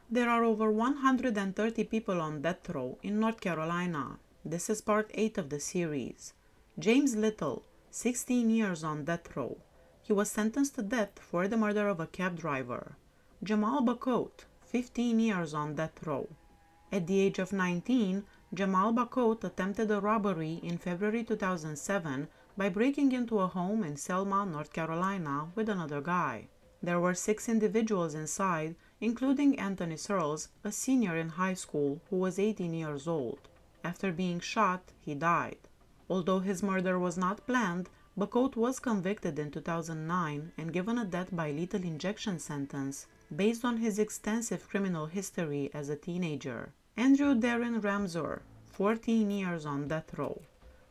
There are over 130 people on death row in North Carolina. This is part 8 of the series. James Little, 16 years on death row. He was sentenced to death for the murder of a cab driver. Jamal Bacote, 15 years on death row. At the age of 19, Jamal Bacote attempted a robbery in February 2007 by breaking into a home in Selma, North Carolina with another guy. There were 6 individuals inside, including Anthony Searles, a senior in high school who was 18 years old. After being shot, he died. Although his murder was not planned, Bacote was convicted in 2009 and given a death by lethal injection sentence based on his extensive criminal history as a teenager. Andrew Darren Ramsor, 14 years on death row.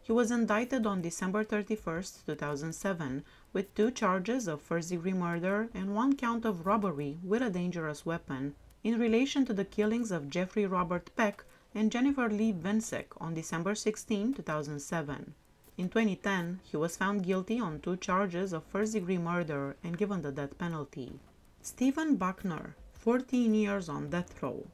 He was indicted on December 31, 2007, with 2 charges of first-degree murder and 1 count of robbery with a dangerous weapon in relation to the killings of Jeffrey Robert Peck and Jennifer Lee Vinsek on December 16, 2007. In 2010, he was found guilty on 2 charges of first-degree murder and given the death penalty. Stephen Buckner, 14 years on death row.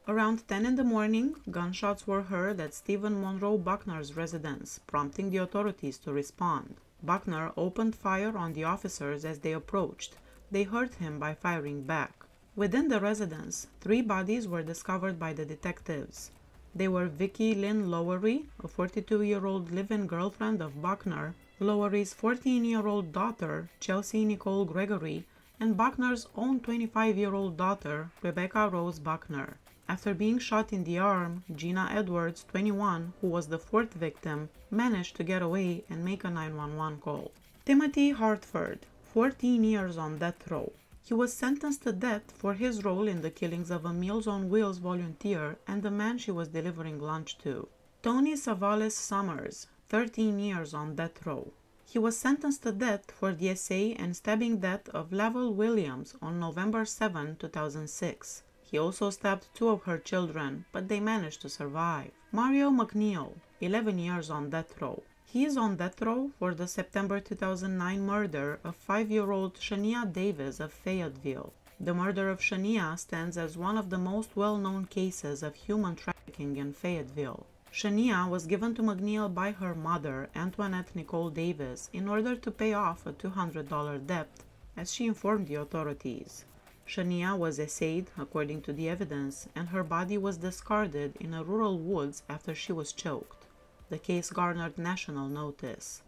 Around 10 in the morning, gunshots were heard at Stephen Monroe Buckner's residence, prompting the authorities to respond. Buckner opened fire on the officers as they approached. They hurt him by firing back. Within the residence, 3 bodies were discovered by the detectives. They were Vicki Lynn Lowery, a 42-year-old live-in girlfriend of Buckner, Lowery's 14-year-old daughter, Chelsea Nicole Gregory, and Buckner's own 25-year-old daughter, Rebecca Rose Buckner. After being shot in the arm, Gina Edwards, 21, who was the 4th victim, managed to get away and make a 911 call. Timothy Hartford, 14 years on death row. He was sentenced to death for his role in the killings of a Meals on Wheels volunteer and the man she was delivering lunch to. Tony Savalas Summers, 13 years on death row. He was sentenced to death for the essay and stabbing death of Lavelle Williams on November 7, 2006. He also stabbed 2 of her children, but they managed to survive. Mario McNeil, 11 years on death row. He is on death row for the September 2009 murder of 5-year-old Shania Davis of Fayetteville. The murder of Shania stands as one of the most well-known cases of human trafficking in Fayetteville. Shania was given to McNeil by her mother, Antoinette Nicole Davis, in order to pay off a $200 debt, as she informed the authorities. Shania was essayed, according to the evidence, and her body was discarded in a rural woods after she was choked. The case garnered national notice.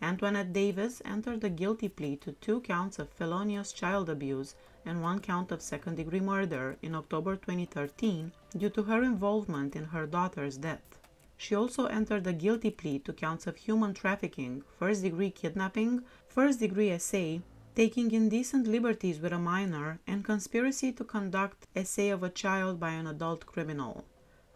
Antoinette Davis entered a guilty plea to 2 counts of felonious child abuse and 1 count of second-degree murder in October 2013 due to her involvement in her daughter's death. She also entered a guilty plea to counts of human trafficking, first-degree kidnapping, first-degree essay, taking indecent liberties with a minor, and conspiracy to conduct essay of a child by an adult criminal.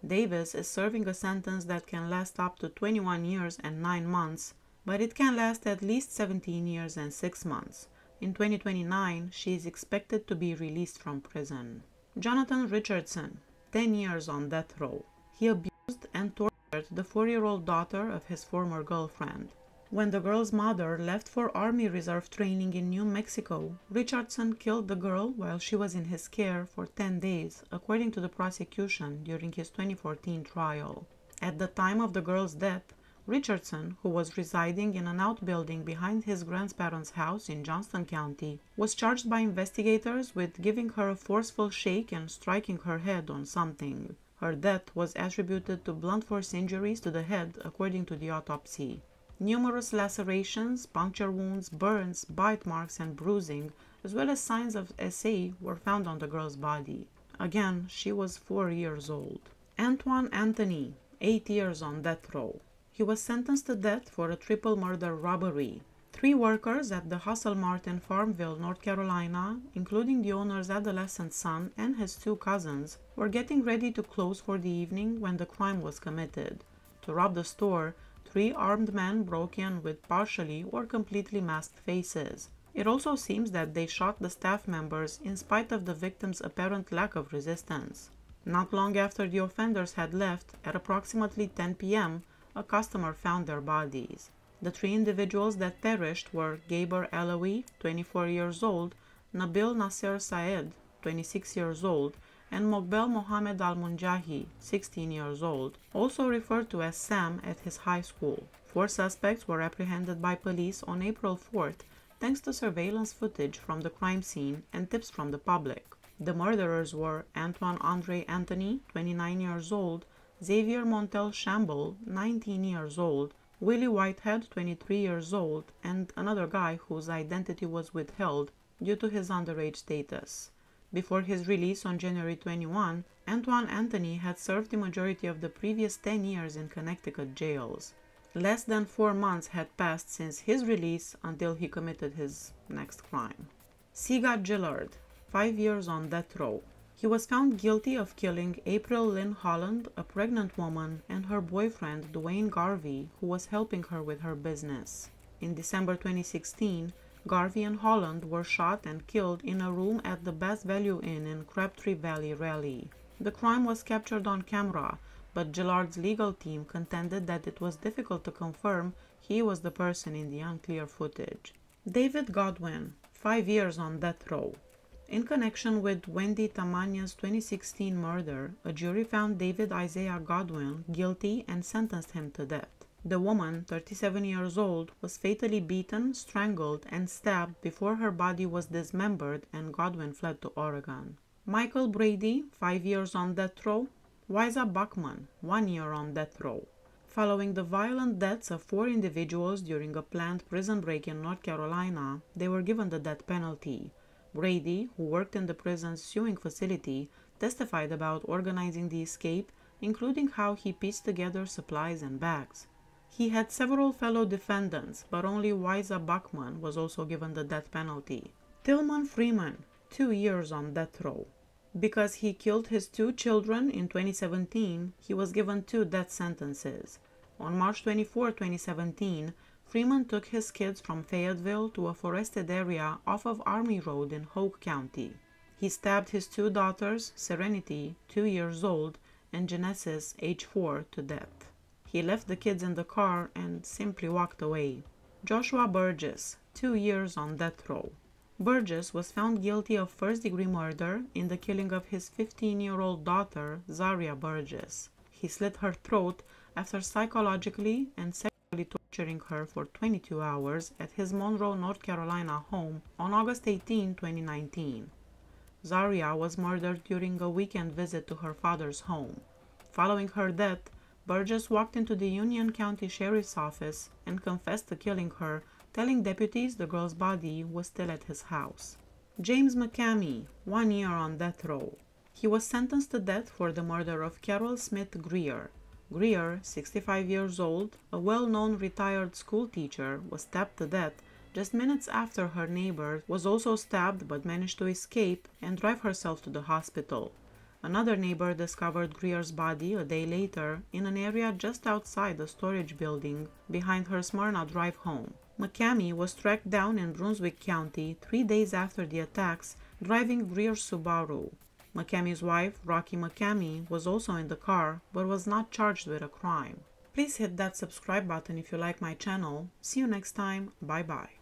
Davis is serving a sentence that can last up to 21 years and 9 months, but it can last at least 17 years and 6 months. In 2029, she is expected to be released from prison. Jonathan Richardson, 10 years on death row. He abused and tortured the 4-year-old daughter of his former girlfriend. When the girl's mother left for Army Reserve training in New Mexico, Richardson killed the girl while she was in his care for 10 days, according to the prosecution during his 2014 trial. At the time of the girl's death, Richardson, who was residing in an outbuilding behind his grandparents' house in Johnston County, was charged by investigators with giving her a forceful shake and striking her head on something. Her death was attributed to blunt force injuries to the head, according to the autopsy. Numerous lacerations, puncture wounds, burns, bite marks, and bruising, as well as signs of SA, were found on the girl's body. Again, she was 4 years old. Antoine Anthony, 8 years on death row. He was sentenced to death for a triple murder robbery. 3 workers at the Hustle Mart in Farmville, North Carolina, including the owner's adolescent son and his 2 cousins, were getting ready to close for the evening when the crime was committed. To rob the store, 3 armed men broke in with partially or completely masked faces. It also seems that they shot the staff members in spite of the victim's apparent lack of resistance. Not long after the offenders had left, at approximately 10 p.m., a customer found their bodies. The 3 individuals that perished were Gaber Alawi, 24 years old, Nabil Nasser Saed, 26 years old, and Mokbel Mohammed Al-Munjahi, 16 years old, also referred to as Sam at his high school. 4 suspects were apprehended by police on April 4th thanks to surveillance footage from the crime scene and tips from the public. The murderers were Antoine Andre Anthony, 29 years old, Xavier Montel Shamble, 19 years old, Willie Whitehead, 23 years old, and another guy whose identity was withheld due to his underage status. Before his release on January 21, Antoine Anthony had served the majority of the previous 10 years in Connecticut jails. Less than 4 months had passed since his release until he committed his next crime. Siga Gillard, 5 years on death row. He was found guilty of killing April Lynn Holland, a pregnant woman, and her boyfriend Dwayne Garvey, who was helping her with her business. In December 2016, Garvey and Holland were shot and killed in a room at the Best Value Inn in Crabtree Valley, Raleigh. The crime was captured on camera, but Gillard's legal team contended that it was difficult to confirm he was the person in the unclear footage. David Godwin, 5 years on death row. In connection with Wendy Tamanya's 2016 murder, a jury found David Isaiah Godwin guilty and sentenced him to death. The woman, 37 years old, was fatally beaten, strangled, and stabbed before her body was dismembered and Godwin fled to Oregon. Michael Brady, 5 years on death row. Wiza Bachman, 1 year on death row. Following the violent deaths of 4 individuals during a planned prison break in North Carolina, they were given the death penalty. Brady, who worked in the prison's sewing facility, testified about organizing the escape, including how he pieced together supplies and bags. He had several fellow defendants, but only Wiza Bachman was also given the death penalty. Tillman Freeman, 2 years on death row. Because he killed his 2 children in 2017, he was given 2 death sentences. On March 24, 2017, Freeman took his kids from Fayetteville to a forested area off of Army Road in Hoke County. He stabbed his 2 daughters, Serenity, 2 years old, and Genesis, age 4, to death. He left the kids in the car and simply walked away. Joshua Burgess, 2 years on death row. Burgess was found guilty of first-degree murder in the killing of his 15-year-old daughter, Zaria Burgess. He slit her throat after psychologically and sexually torturing her for 22 hours at his Monroe, North Carolina home on August 18, 2019. Zaria was murdered during a weekend visit to her father's home. Following her death, Burgess walked into the Union County Sheriff's Office and confessed to killing her, telling deputies the girl's body was still at his house. James McCamey, 1 year on death row. He was sentenced to death for the murder of Carol Smith Greer. Greer, 65 years old, a well-known retired school teacher, was stabbed to death just minutes after her neighbor was also stabbed but managed to escape and drive herself to the hospital. Another neighbor discovered Greer's body a day later in an area just outside the storage building behind her Smyrna Drive home. McCamey was tracked down in Brunswick County 3 days after the attacks, driving Greer's Subaru. McCamey's wife, Rocky McCamey, was also in the car but was not charged with a crime. Please hit that subscribe button if you like my channel. See you next time. Bye bye.